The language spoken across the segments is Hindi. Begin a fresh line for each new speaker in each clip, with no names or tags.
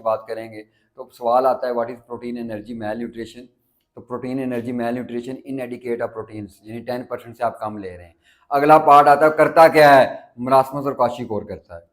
बात करेंगे तो सवाल आता है what is protein energy malnutrition. तो protein energy malnutrition inadequate of proteins, यानी 10% से आप कम ले रहे हैं। अगला पार्ट आता है करता क्या है, मरासमस और क्वाशीकोर करता है।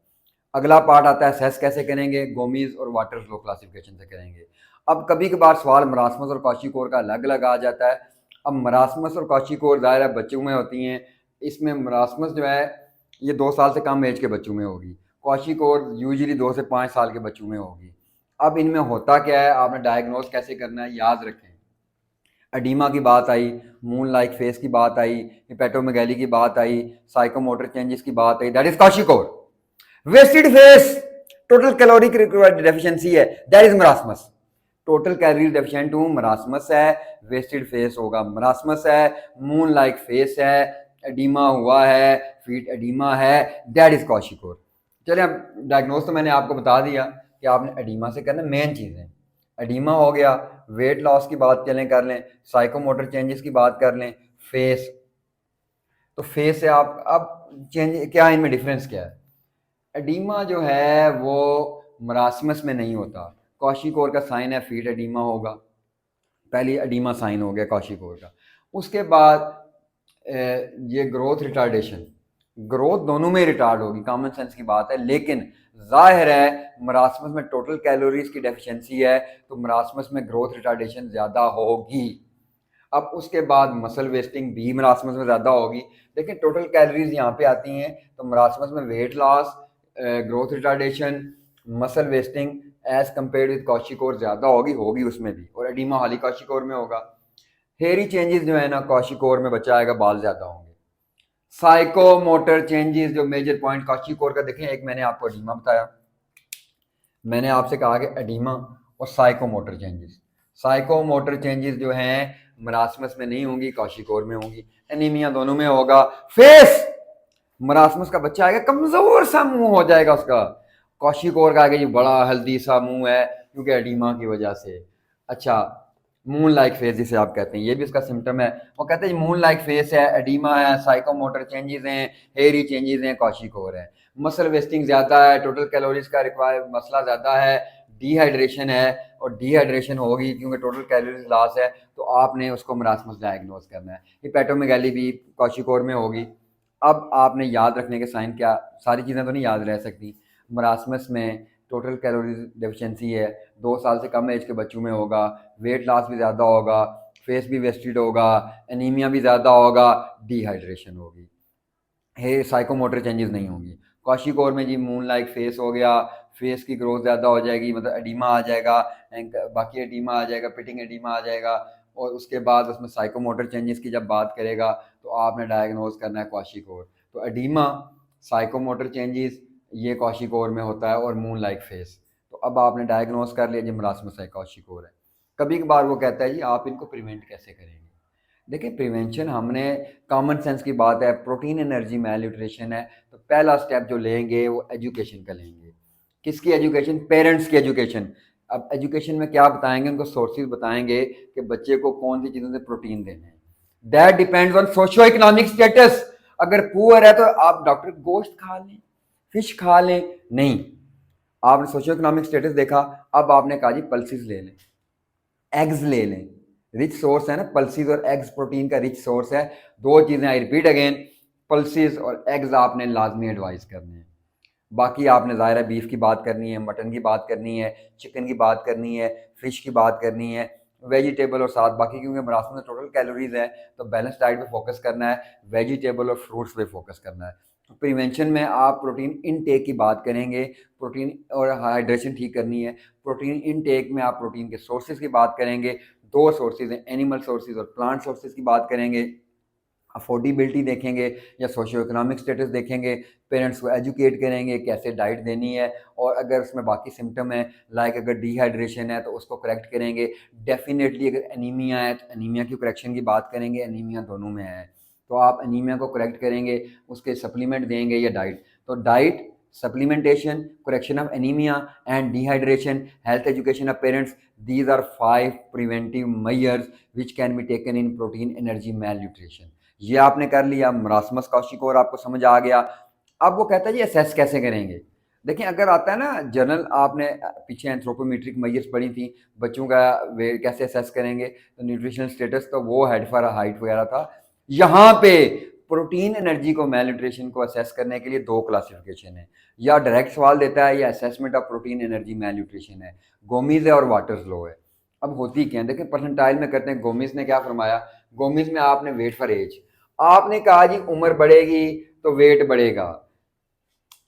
अगला पार्ट आता है असेस कैसे करेंगे, गोमीज और वाटर फ्लो क्लासिफिकेशन से करेंगे। अब कभी कभार सवाल मरासमस और क्वाशीकोर का अलग अलग आ जाता है। अब मरासमस और क्वाशीकोर ज़ाहिर है बच्चों में होती हैं, इसमें मरासमस जो है ये 2 साल से कम एज के बच्चों में होगी, क्वाशीकोर यूजुअली 2 से 5 साल के बच्चों में होगी। अब इनमें होता क्या है, आपने डायग्नोस कैसे करना है याद रखें। एडीमा की बात आई, मून लाइक फेस की बात आई, हिपेटोमेगैली की बात आई, साइकोमोटर चेंजेस की बात आई, that is kwashiorkor. Wasted face, total calorie deficiency है, that is marasmus. Total calorie deficient हूं, मरासमस है। वेस्टेड फेस होगा, मरासमस है। मून लाइक फेस है, एडीमा हुआ है, फीट एडीमा है, दैट इज क्वाशीकोर। चलिए अब डायग्नोस तो मैंने आपको बता दिया कि आपने एडीमा से करना, मेन चीज़ें एडीमा हो गया, वेट लॉस की बात चलें कर लें, साइकोमोटर चेंजेस की बात कर लें, फेस। तो फेस से आप अब चेंज क्या, इनमें डिफरेंस क्या है। एडीमा जो है वो मरासमस में नहीं होता, क्वाशीकोर का साइन है फीट एडीमा होगा, पहली एडीमा साइन हो गया क्वाशीकोर का। उसके बाद ये ग्रोथ रिटार्डेशन, ग्रोथ दोनों में रिटार्ड होगी, कॉमन सेंस की बात है, लेकिन जाहिर है मरासमस में टोटल कैलोरीज की डेफिशिएंसी है तो मरासमस में ग्रोथ रिटार्डेशन ज़्यादा होगी। अब उसके बाद मसल वेस्टिंग भी मरासमस में ज़्यादा होगी, लेकिन टोटल कैलोरीज यहाँ पे आती हैं तो मरासमस में weight loss, growth retardation, muscle wasting as compare with kwashiorkor ज़्यादा होगी उसमें भी, और एडीमा हाली क्वाशीकोर में होगा। हेयरी चेंजेस जो है ना क्वाशीकोर में बचा आएगा, बाल ज़्यादा होंगे। साइकोमोटर चेंजेस जो मेजर पॉइंट क्वाशीकोर का देखें, एक मैंने आपको एडीमा बताया, मैंने आपसे कहा कि एडीमा और साइकोमोटर चेंजेस, साइकोमोटर चेंजेस जो हैं मरासमस में नहीं होंगी, क्वाशीकोर में होंगी। एनीमिया दोनों में होगा। फेस, मरासमस का बच्चा आएगा कमजोर सा मुंह हो जाएगा उसका, क्वाशीकोर का आएगा ये बड़ा हेल्दी सा मुंह है क्योंकि एडीमा की वजह से। अच्छा, मून लाइक फेस जिसे आप कहते हैं, ये भी उसका सिम्टम है। वो कहते हैं मून लाइक फेस है, एडीमा है, साइकोमोटर चेंजेस हैं, हेयरी चेंजेस हैं, क्वाशीकोर है। मसल वेस्टिंग ज़्यादा है, टोटल कैलोरीज का रिक्वायर मसला ज़्यादा है, डिहाइड्रेशन है, और डिहाइड्रेशन होगी क्योंकि टोटल कैलोरीज लॉस है तो आपने उसको मरासमस डायग्नोज करना है। हिपेटोमेगैली भी क्वाशीकोर में होगी। अब आपने याद रखने के साइन क्या, सारी चीज़ें तो नहीं याद रह सकती। मरासमस में टोटल कैलोरीज डेफिशिएंसी है, 2 साल से कम एज के बच्चों में होगा, वेट लॉस भी ज़्यादा होगा, फेस भी वेस्टेड होगा, एनीमिया भी ज़्यादा होगा, डिहाइड्रेशन होगी, हे साइकोमोटर चेंजेस नहीं होंगी। क्वाशीकोर में जी मून लाइक फेस हो गया, फेस की ग्रोथ ज़्यादा हो जाएगी, मतलब एडीमा आ जाएगा, बाकी एडीमा आ जाएगा, पिटिंग एडीमा आ जाएगा, और उसके बाद उसमें साइकोमोटर चेंजेस की जब बात करेगा तो आपने डायग्नोज करना है क्वाशीकोर। तो एडीमा, साइकोमोटर चेंजेस ये क्वाशीकोर में होता है, और मून लाइक फेस। तो अब आपने डायग्नोज कर लिया जी मरासमस है, क्वाशीकोर है। कभी कभार वो कहता है जी आप इनको प्रिवेंट कैसे करेंगे। देखिए प्रिवेंशन, हमने कॉमन सेंस की बात है, प्रोटीन एनर्जी मैल न्यूट्रिशन है, तो पहला स्टेप जो लेंगे वो एजुकेशन का लेंगे। किसकी एजुकेशन, पेरेंट्स की एजुकेशन। अब एजुकेशन में क्या बताएंगे, उनको सोर्सेज बताएंगे कि बच्चे को कौन सी चीज़ों से प्रोटीन देना है। That depends on socio economic status. अगर पुअर है तो आप डॉक्टर गोश्त खा लें, फिश खा लें, नहीं, आपने सोशियो इकोनॉमिक स्टेटस देखा, अब आपने कहा जी पल्सिस ले लें, एग्स ले लें, रिच सोर्स है ना, पल्सीज और एग्स प्रोटीन का रिच सोर्स है। दो चीज़ें आई रिपीट अगेन, पल्सीज और एग्स आपने लाजमी एडवाइस करने हैं। बाकी आपने ज़ाहिर है बीफ की बात करनी है, मटन की बात करनी है, चिकन की बात करनी है, फिश की बात करनी है, वेजिटेबल और साथ बाकी, क्योंकि मरासम में टोटल कैलोरीज है तो बैलेंस डाइट पे फोकस करना है, वेजिटेबल और फ्रूट्स पे फोकस करना है। तो प्रिवेंशन में आप प्रोटीन इनटेक की बात करेंगे, प्रोटीन और हाइड्रेशन ठीक करनी है। प्रोटीन इनटेक में आप प्रोटीन के सोर्सेज की बात करेंगे, दो सोर्सेज हैं, एनिमल सोर्सेज और प्लांट सोर्सेज की बात करेंगे। अफोर्डेबिलिटी देखेंगे या सोशियो इकोनॉमिक स्टेटस देखेंगे, पेरेंट्स को एजुकेट करेंगे कैसे डाइट देनी है, और अगर उसमें बाकी सिम्टम है लाइक अगर डिहाइड्रेशन है तो उसको करेक्ट करेंगे। डेफिनेटली अगर एनीमिया है तो एनीमिया की करेक्शन की बात करेंगे, एनीमिया दोनों में है तो आप एनीमिया को करेक्ट करेंगे, उसके सप्लीमेंट देंगे या डाइट। तो diet, supplementation, correction of anaemia and dehydration, health education of parents, these are 5 preventive measures which can be taken in protein energy malnutrition। ये आपने कर लिया, मरासमस कौशिक और आपको समझ आ गया। अब वो कहता है जी असेस कैसे करेंगे। देखिए अगर आता है ना जनरल, आपने पीछे एंथ्रोपोमेट्रिक मेजर्स पढ़ी थी, बच्चों का वेट कैसे असेस करेंगे, तो न्यूट्रिशनल स्टेटस, तो वो हेड फॉर हाइट वगैरह था। यहाँ पे प्रोटीन एनर्जी को, मेल न्यूट्रिशन को असेस करने के लिए दो क्लासिफिकेशन है, या डायरेक्ट सवाल देता है या assessment of protein energy mail nutrition है, गोमीज है और वाटर्स लो है। अब होती क्या है, देखें परसेंटाइल में करते हैं। गोमीज ने क्या फरमाया, गोमीज में आपने वेट फॉर एज, आपने कहा जी उम्र बढ़ेगी तो वेट बढ़ेगा।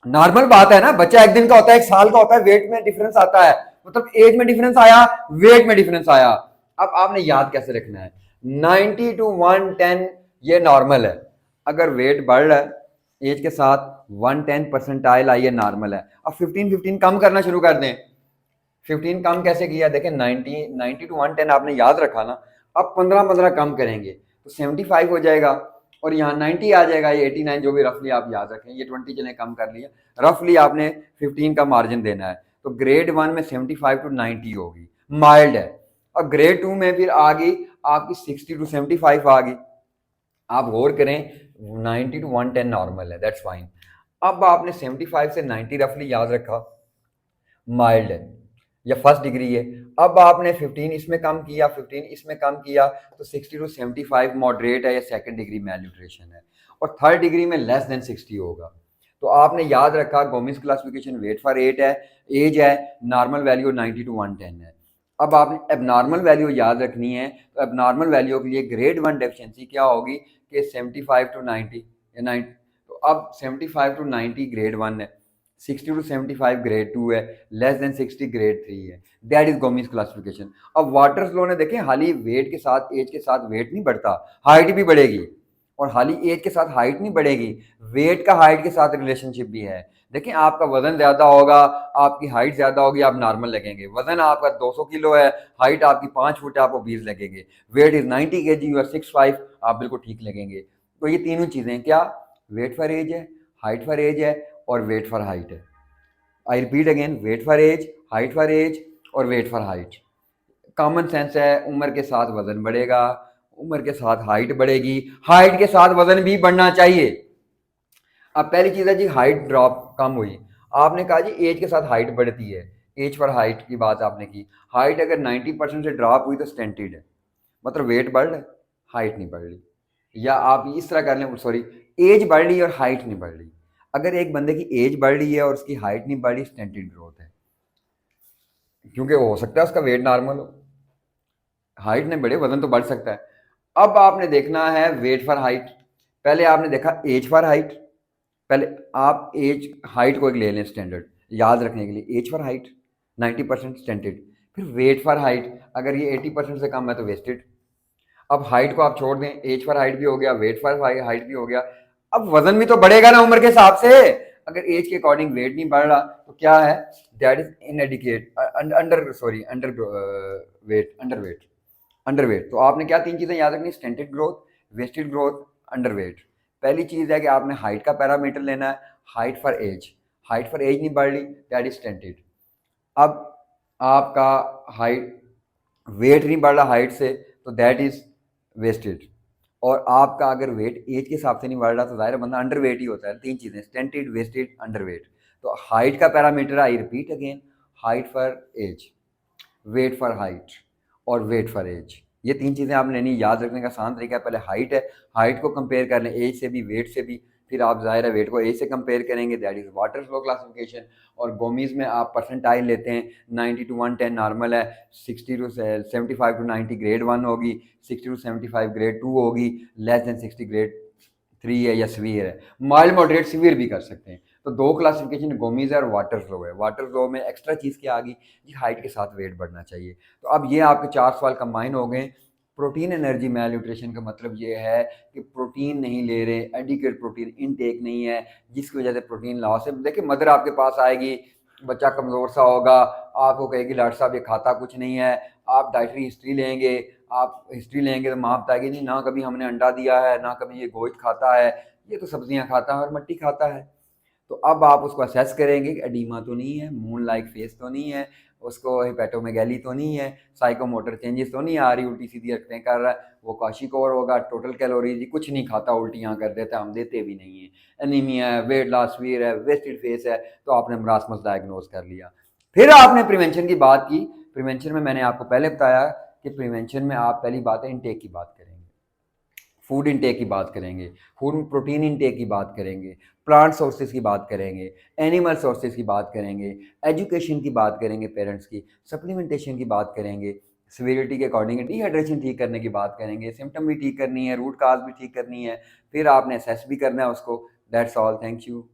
नॉर्मल बात है ना, बच्चा एक दिन का होता है, एक साल का होता है, वेट में डिफरेंस आता है, मतलब एज में डिफरेंस आया, वेट में डिफरेंस आया। अब आपने याद कैसे रखना है, 90 टू 110 ये नॉर्मल है। अगर वेट बढ़ रहा है एज के साथ, 110 परसेंटाइल आई है, नॉर्मल है। अब 15 कम करना शुरू कर दें। 15 कम कैसे किया, देखें 90 टू 110 आपने याद रखा ना, अब 15 कम करेंगे तो 75 हो जाएगा, और यहाँ 90 आ जाएगा, ये 89 जो भी रफली आप याद रखें, ये 20 चले कम कर लिया, रफली आपने 15 का मार्जिन देना है। तो ग्रेड 1 में 75 टू 90 होगी, माइल्ड है। और ग्रेड 2 में फिर आ गई आपकी 60 टू 75 आ गई। आप गौर करें, 90 टू 110 नॉर्मल है, दैट्स फाइन। अब आपने 75 से 90 रफली याद रखा, माइल्ड है या फर्स्ट डिग्री है। अब आपने 15 इसमें कम किया, 15 इसमें कम किया, तो 60 टू 75 मॉडरेट है या सेकंड डिग्री मेल न्यूट्रिशन है, और थर्ड डिग्री में लेस देन 60 होगा। तो आपने याद रखा गोमिस क्लासिफिकेशन, वेट फॉर 8 है, एज है, नॉर्मल वैल्यू 90 टू 110 है। अब आपने एबनॉर्मल वैल्यू याद रखनी है, तो एबनॉर्मल वैल्यू के लिए ग्रेड 1 डेफिशिएंसी क्या होगी कि 75 टू 90 या 90, तो अब 75 टू 90 ग्रेड 1 है, 60 टू 75 ग्रेड 2 है, लेस देन 60 ग्रेड 3 है। That is Gomes classification. अब वाटर्स लॉ ने देखें, हाली वेट के साथ, एज के साथ वेट नहीं बढ़ता, हाइट भी बढ़ेगी, और हाली एज के साथ हाइट नहीं बढ़ेगी, वेट का हाइट के साथ रिलेशनशिप भी है। देखें आपका वजन ज्यादा होगा, आपकी हाइट ज्यादा होगी, आप नॉर्मल लगेंगे। वजन आपका 200 किलो है, हाइट आपकी 5 फुट है, आपको 20 लगेंगे। वेट इज 90 के जी, यू आर 6'5", आप बिल्कुल ठीक लगेंगे। तो ये तीनों चीजें क्या, वेट फॉर एज है, हाइट फॉर एज है, और वेट फॉर हाइट है। I repeat again, weight for age, height for age, और weight for height. Common sense है, उम्र के साथ वजन बढ़ेगा, उम्र के साथ हाइट बढ़ेगी, हाइट के साथ वजन भी बढ़ना चाहिए। अब पहली चीज है जी, हाइट ड्रॉप कम हुई, आपने कहा जी एज के साथ हाइट बढ़ती है, एज फॉर हाइट की बात आपने की। हाइट अगर 90% से ड्रॉप हुई तो स्टेंटेड है, मतलब वेट बढ़ रहा है, हाइट नहीं बढ़ रही। या आप इस तरह कर लें, सॉरी, एज बढ़ रही है और हाइट नहीं बढ़ रही। अगर एक बंदे की एज बढ़ रही है और उसकी हाइट नहीं बढ़ रही, स्टेंटेड ग्रोथ है, क्योंकि हो सकता है उसका वेट नॉर्मल हो, हाइट नहीं बढ़े, वजन तो बढ़ सकता है। अब आपने देखना है वेट फॉर हाइट, पहले आपने देखा एज फॉर हाइट। पहले आप एज, हाइट को एक ले लें स्टैंडर्ड याद रखने के लिए, एज फॉर हाइट 90% स्टैंडर्ड, फिर वेट फॉर हाइट, अगर ये 80% से कम है तो वेस्टेड। अब हाइट को आप छोड़ दें, एज फॉर हाइट भी हो गया, वेट फॉर हाइट भी हो गया। अब वजन भी तो बढ़ेगा ना उम्र के हिसाब से। अगर एज के अकॉर्डिंग वेट नहीं बढ़ रहा तो क्या है, that is inadequate, under, sorry, underweight, underweight, underweight. तो आपने क्या तीन चीजें याद रखनी, stunted growth, wasted growth, underweight. पहली चीज है कि आपने हाइट का पैरामीटर लेना है, height for age, height for age नहीं बढ़ रही, दैट इज स्टेंटेड। अब आपका हाइट, वेट नहीं बढ़ रहा हाइट से, तो दैट इज वेस्टेड। और आपका अगर वेट एज के हिसाब से नहीं बढ़ रहा तो जाहिर बंदा अंडर वेट ही होता है। तीन चीजें, स्टेंटेड, वेस्टेड, अंडर वेट। तो हाइट का parameter, I repeat again, height for age, weight for height, और वेट फॉर एज। ये तीन चीज़ें आपने लेनी, याद रखने का आसान तरीका है, पहले हाइट है, हाइट को कंपेयर कर लें एज से भी, वेट से भी, फिर आप ज़ाहिर है वेट को एज से कंपेयर करेंगे, that is water flow classification. और गोमीज में आप परसेंटाइल लेते हैं, 90 टू 110 नॉर्मल है, 60 टू 75 टू 90 ग्रेड 1 होगी, 60 टू 75 ग्रेड 2 होगी, लेस देन 60 ग्रेड 3 है या सीवियर है, माइल्ड मॉडरेट सीवियर भी कर सकते हैं। तो दो क्लासिफिकेशन गोमीज है और वाटर फ्लो है। वाटर फ्लो में एक्स्ट्रा चीज़ क्या आ गई जी, हाइट के साथ वेट बढ़ना चाहिए। तो अब ये आपके चार सवाल कंबाइन हो गए। प्रोटीन एनर्जी मेल न्यूट्रिशन का मतलब ये है कि प्रोटीन नहीं ले रहे, एडिक्वेट प्रोटीन इनटेक नहीं है, जिसकी वजह से प्रोटीन लॉस है। देखिए मदर आपके पास आएगी, बच्चा कमज़ोर सा होगा, आपको कहेगी डॉक्टर साहब ये खाता कुछ नहीं है, आप डाइटरी हिस्ट्री लेंगे, आप हिस्ट्री लेंगे तो माँ बताएगी नहीं ना कभी हमने अंडा दिया है, ना कभी ये गोश्त खाता है, ये तो सब्जियां खाता है और मट्टी खाता है। तो अब आप उसको असेस करेंगे कि एडीमा तो नहीं है, मून लाइक फेस तो नहीं है, उसको हेपेटोमेगैली तो नहीं है, साइकोमोटर चेंजेस तो नहीं आ रही, उल्टी सीधी हरकतें कर रहा है, वो क्वाशिकोर होगा, टोटल कैलोरीज कुछ नहीं खाता, उल्टियाँ कर देता है, हम देते भी नहीं हैं। एनीमिया है, वेट लॉस वीर है, वेस्टेड फेस है, तो आपने मरासमस डायग्नोज कर लिया। फिर आपने प्रिवेंशन की बात की। प्रिवेंशन में मैंने आपको पहले बताया कि प्रिवेंशन में आप पहली बात है इनटेक की बात करेंगे, फूड इनटेक की बात करेंगे, फूड में प्रोटीन इनटेक की बात करेंगे, प्लांट सोर्सेज की बात करेंगे, एनिमल सोर्सेज की बात करेंगे, एजुकेशन की बात करेंगे पेरेंट्स की, सप्लीमेंटेशन की बात करेंगे, सिविरिटी के अकॉर्डिंग डिहाइड्रेशन ठीक करने की बात करेंगे, सिम्टम भी ठीक करनी है, रूट काज भी ठीक करनी है, फिर आपने असेस भी करना है उसको। That's all, thank you.